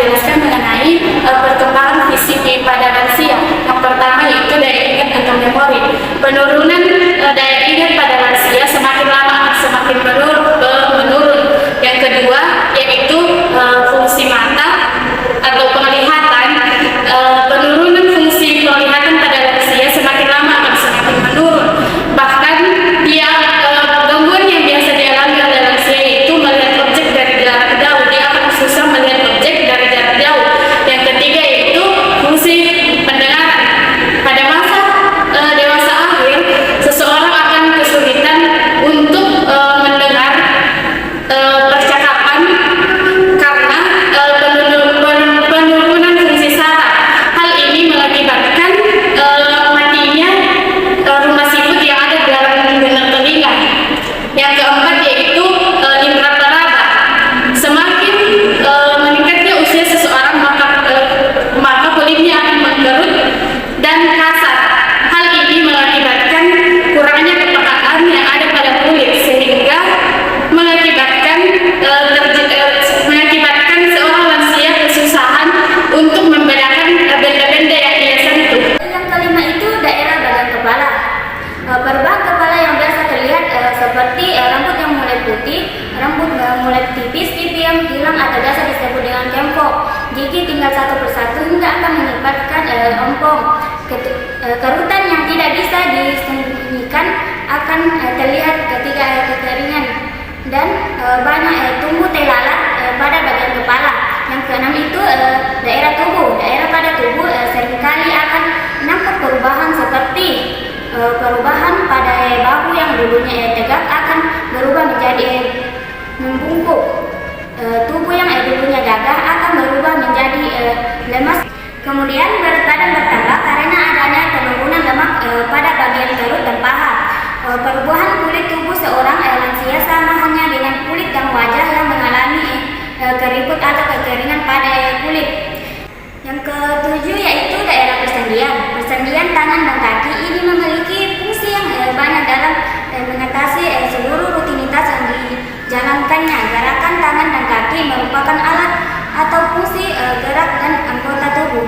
menjelaskan mengenai perkembangan fisik pada lansia. Yang pertama yaitu daya ingat atau memori. Penurunan daya ingat pada lansia semakin lama akan semakin menurun. Yang kedua yaitu fungsi mata atau penglihatan. Penurunan fungsi penglihatan pada lansia semakin lama akan semakin menurun. Bahkan gangguan yang biasa dialami oleh lansia itu melihat objek dari jarak jauh. Dia akan susah melihat objek dari jarak jauh. Yang ketiga yaitu fungsi pendengaran. Pada masa dewasa akhir, seseorang akan kesulitan untuk mendengar percakapan karena penurunan fungsi saraf. Hal ini mengakibatkan matinya rumah siput yang ada di dalam benak telinga. Yang keempat yaitu indera peraba. Semakin meningkatnya usia seseorang maka kulitnya akan mengkerut dan kasar. Hal ini mengakibatkan kurangnya kepekaan yang ada pada kulit sehingga mengakibatkan seorang lansia kesusahan untuk membedakan benda-benda yang ia sentuh. Yang kelima itu daerah bagian kepala. Perubahan kepala yang biasa terlihat seperti rambut yang mulai putih, rambut mulai tipis, pipi yang hilang atau biasa disebut dengan kempok, gigi tinggal satu persatu hingga akan menyebabkan ompong. Kerutan yang tidak bisa disembunyikan akan terlihat ketika kekeringan dan banyak tumbuh tai lalat pada bagian kepala. Yang keenam itu daerah tubuh. Daerah pada tubuh seringkali akan nampak perubahan seperti perubahan pada bahu yang dulunya tegak akan berubah menjadi membungkuk. Tubuh yang dulunya gagah akan berubah menjadi lemas. Kemudian berat badan bertambah karena adanya penurunan lemak pada bagian perut dan paha. Perubahan kulit tubuh seorang lansia sama hanya dengan kulit dan wajah yang mengalami keriput atau kekeringan pada kulit. Yang ketujuh yaitu daerah persendian. Persendian tangan dan kaki ini memiliki fungsi yang banyak dalam mengatasi seluruh rutinitas yang dijalankannya. Gerakan tangan dan kaki merupakan alat atau fungsi gerak dan anggota tubuh.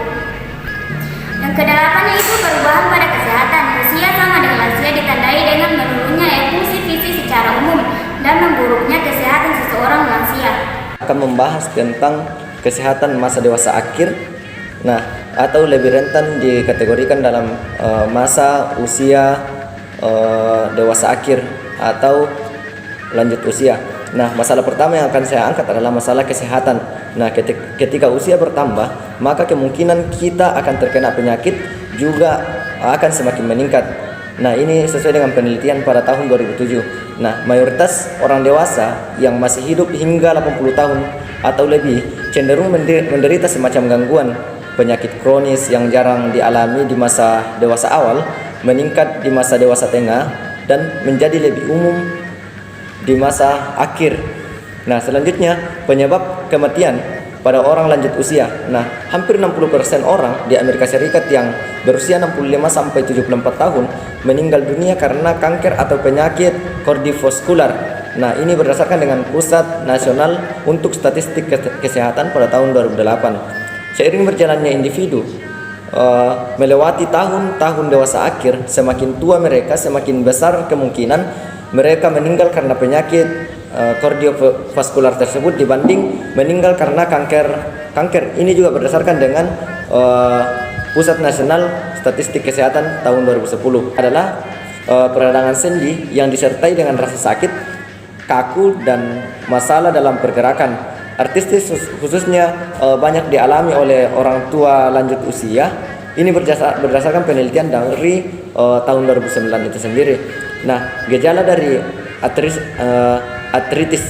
Yang kedelapan yaitu perubahan pada kesehatan. Usia sama dengan lansia ditandai dengan menurunnya fungsi fisik secara umum dan memburuknya kesehatan seseorang lansia. Akan membahas tentang kesehatan masa dewasa akhir, atau lebih rentan dikategorikan dalam masa usia dewasa akhir atau lanjut usia. Masalah pertama yang akan saya angkat adalah masalah kesehatan. Ketika usia bertambah, maka kemungkinan kita akan terkena penyakit juga akan semakin meningkat. Ini sesuai dengan penelitian pada tahun 2007. Mayoritas orang dewasa yang masih hidup hingga 80 tahun atau lebih cenderung menderita semacam gangguan penyakit kronis yang jarang dialami di masa dewasa awal, meningkat di masa dewasa tengah, dan menjadi lebih umum di masa akhir. Selanjutnya penyebab kematian pada orang lanjut usia. Hampir 60% orang di Amerika Serikat yang berusia 65 sampai 74 tahun meninggal dunia karena kanker atau penyakit kardiovaskular. Ini berdasarkan dengan Pusat Nasional untuk Statistik Kesehatan pada tahun 2008. Seiring berjalannya individu melewati tahun-tahun dewasa akhir, semakin tua mereka, semakin besar kemungkinan mereka meninggal karena penyakit kardiovaskular tersebut dibanding meninggal karena kanker. Ini juga berdasarkan dengan Pusat Nasional Statistik Kesehatan tahun 2010. Adalah peradangan sendi yang disertai dengan rasa sakit, kaku, dan masalah dalam pergerakan. Artistis khususnya banyak dialami oleh orang tua lanjut usia. Ini berdasarkan penelitian dari tahun 2009 itu sendiri. Gejala dari artritis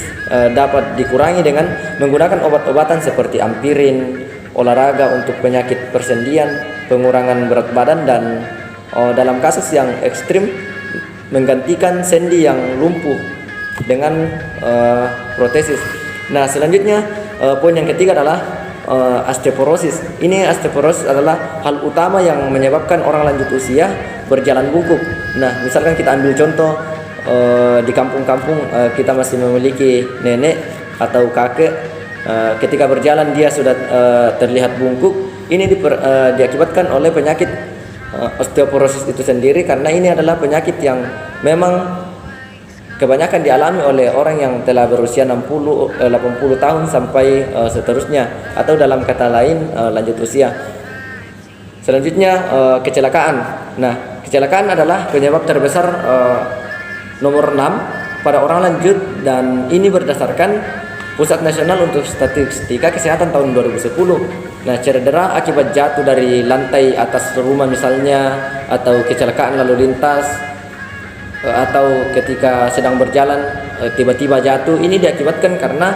dapat dikurangi dengan menggunakan obat-obatan seperti ampirin, olahraga untuk penyakit persendian, pengurangan berat badan, dan dalam kasus yang ekstrim menggantikan sendi yang lumpuh dengan protesis. Selanjutnya poin yang ketiga adalah osteoporosis. Osteoporosis adalah hal utama yang menyebabkan orang lanjut usia berjalan bungkuk. Misalkan kita ambil contoh di kampung-kampung, kita masih memiliki nenek atau kakek ketika berjalan dia sudah terlihat bungkuk. Ini diakibatkan oleh penyakit osteoporosis itu sendiri, karena ini adalah penyakit yang memang kebanyakan dialami oleh orang yang telah berusia 60, 80 tahun sampai seterusnya, atau dalam kata lain lanjut usia. Selanjutnya kecelakaan. Nah, kecelakaan adalah penyebab terbesar nomor 6 pada orang lanjut, dan ini berdasarkan Pusat Nasional untuk Statistika Kesehatan tahun 2010. Nah, cedera akibat jatuh dari lantai atas rumah misalnya, atau kecelakaan lalu lintas, atau ketika sedang berjalan tiba-tiba jatuh, ini diakibatkan karena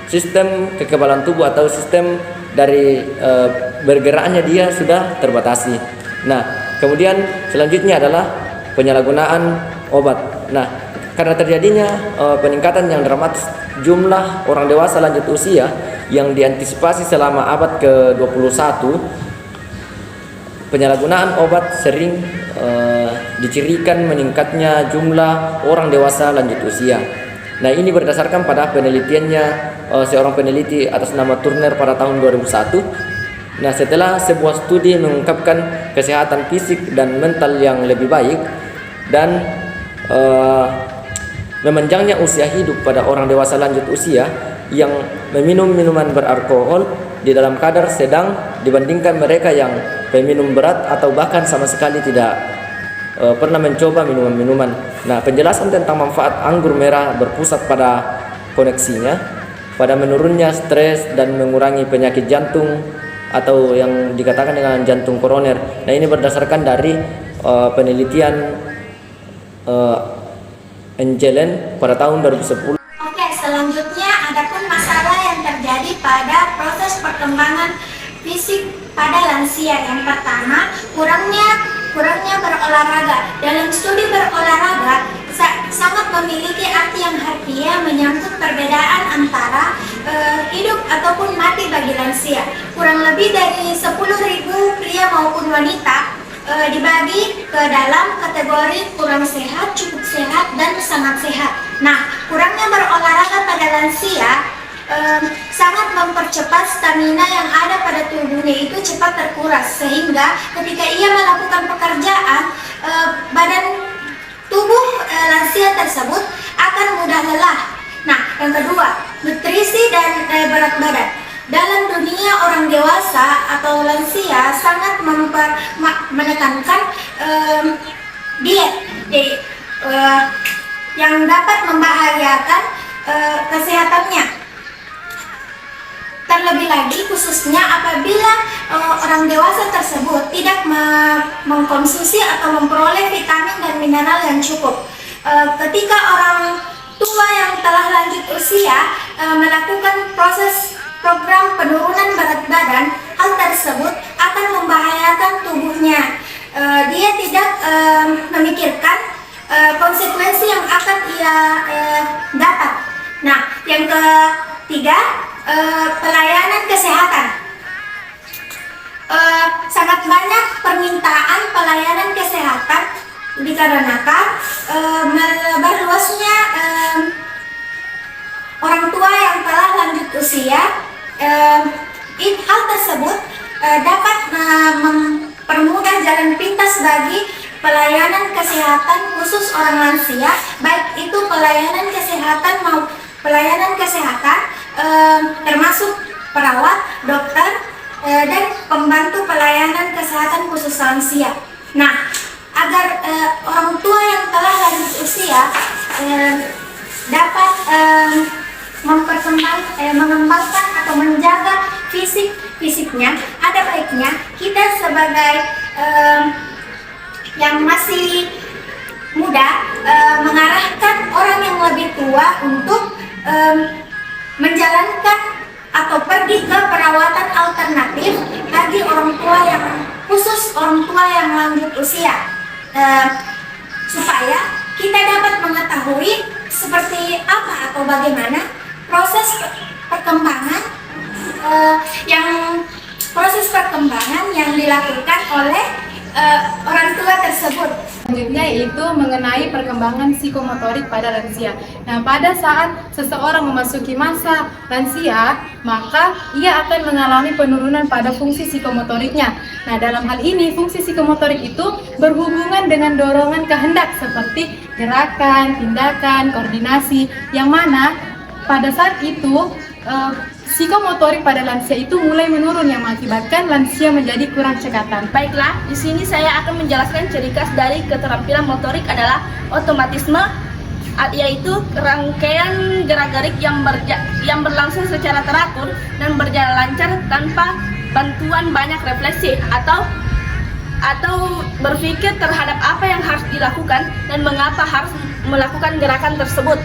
sistem kekebalan tubuh atau sistem dari bergeraknya dia sudah terbatasi. Nah, kemudian selanjutnya adalah penyalahgunaan obat. Nah, karena terjadinya peningkatan yang dramatis jumlah orang dewasa lanjut usia yang diantisipasi selama abad ke-21, penyalahgunaan obat sering dicirikan meningkatnya jumlah orang dewasa lanjut usia. Nah, ini berdasarkan pada penelitiannya seorang peneliti atas nama Turner pada tahun 2001. Nah, setelah sebuah studi mengungkapkan kesehatan fisik dan mental yang lebih baik dan memanjangnya usia hidup pada orang dewasa lanjut usia yang meminum minuman beralkohol di dalam kadar sedang dibandingkan mereka yang peminum berat atau bahkan sama sekali tidak pernah mencoba minuman-minuman. Nah, penjelasan tentang manfaat anggur merah berpusat pada koneksinya, pada menurunnya stres dan mengurangi penyakit jantung atau yang dikatakan dengan jantung koroner. Nah, ini berdasarkan dari penelitian Engelen pada tahun 2010. Oke, selanjutnya adapun masalah yang terjadi pada proses perkembangan fisik pada lansia. Yang pertama, kurangnya berolahraga. Dalam studi berolahraga sangat memiliki arti yang harfiah menyangkut perbedaan antara hidup ataupun mati bagi lansia. Kurang lebih dari 10.000 pria maupun wanita dibagi ke dalam kategori kurang sehat, cukup sehat, dan sangat sehat. Nah, kurangnya berolahraga pada lansia sangat mempercepat stamina yang ada pada tubuhnya itu cepat terkuras, sehingga ketika ia melakukan pekerjaan, badan tubuh lansia tersebut akan mudah lelah. Nah, yang kedua, nutrisi dan berat badan. Dalam dunia orang dewasa atau lansia sangat menekankan diet, jadi yang dapat membahayakan kesehatannya. Terlebih lagi khususnya apabila orang dewasa tersebut tidak mengkonsumsi atau memperoleh vitamin dan mineral yang cukup. Ketika orang tua yang telah lanjut usia melakukan proses program penurunan berat badan, hal tersebut akan membahayakan tubuhnya. Dia tidak memikirkan konsekuensi yang akan ia dapat. Nah, yang ketiga, pelayanan kesehatan. Sangat banyak permintaan pelayanan kesehatan dikarenakan melebar luasnya orang tua yang telah lanjut usia. Hal tersebut dapat mempermudah jalan pintas bagi pelayanan kesehatan khusus orang lansia, baik itu pelayanan kesehatan termasuk perawat, dokter, dan pembantu pelayanan kesehatan khusus lansia. Nah, agar orang tua yang telah lanjut usia dapat mengembangkan atau menjaga fisiknya, ada baiknya kita sebagai yang masih muda mengarahkan orang yang lebih tua untuk menjalankan atau pergi ke perawatan alternatif bagi orang tua yang khusus orang tua yang lanjut usia, supaya kita dapat mengetahui seperti apa atau bagaimana proses perkembangan yang dilakukan oleh orang tua tersebut. Selanjutnya yaitu mengenai perkembangan psikomotorik pada lansia. Nah, pada saat seseorang memasuki masa lansia, maka ia akan mengalami penurunan pada fungsi psikomotoriknya. Nah, dalam hal ini fungsi psikomotorik itu berhubungan dengan dorongan kehendak seperti gerakan, tindakan, koordinasi, yang mana pada saat itu psikomotorik pada lansia itu mulai menurun yang mengakibatkan lansia menjadi kurang cekatan. Baiklah, di sini saya akan menjelaskan ciri khas dari keterampilan motorik adalah otomatisme, yaitu rangkaian gerak-gerik yang berlangsung secara teratur dan berjalan lancar tanpa bantuan banyak refleksi atau berpikir terhadap apa yang harus dilakukan dan mengapa harus melakukan gerakan tersebut.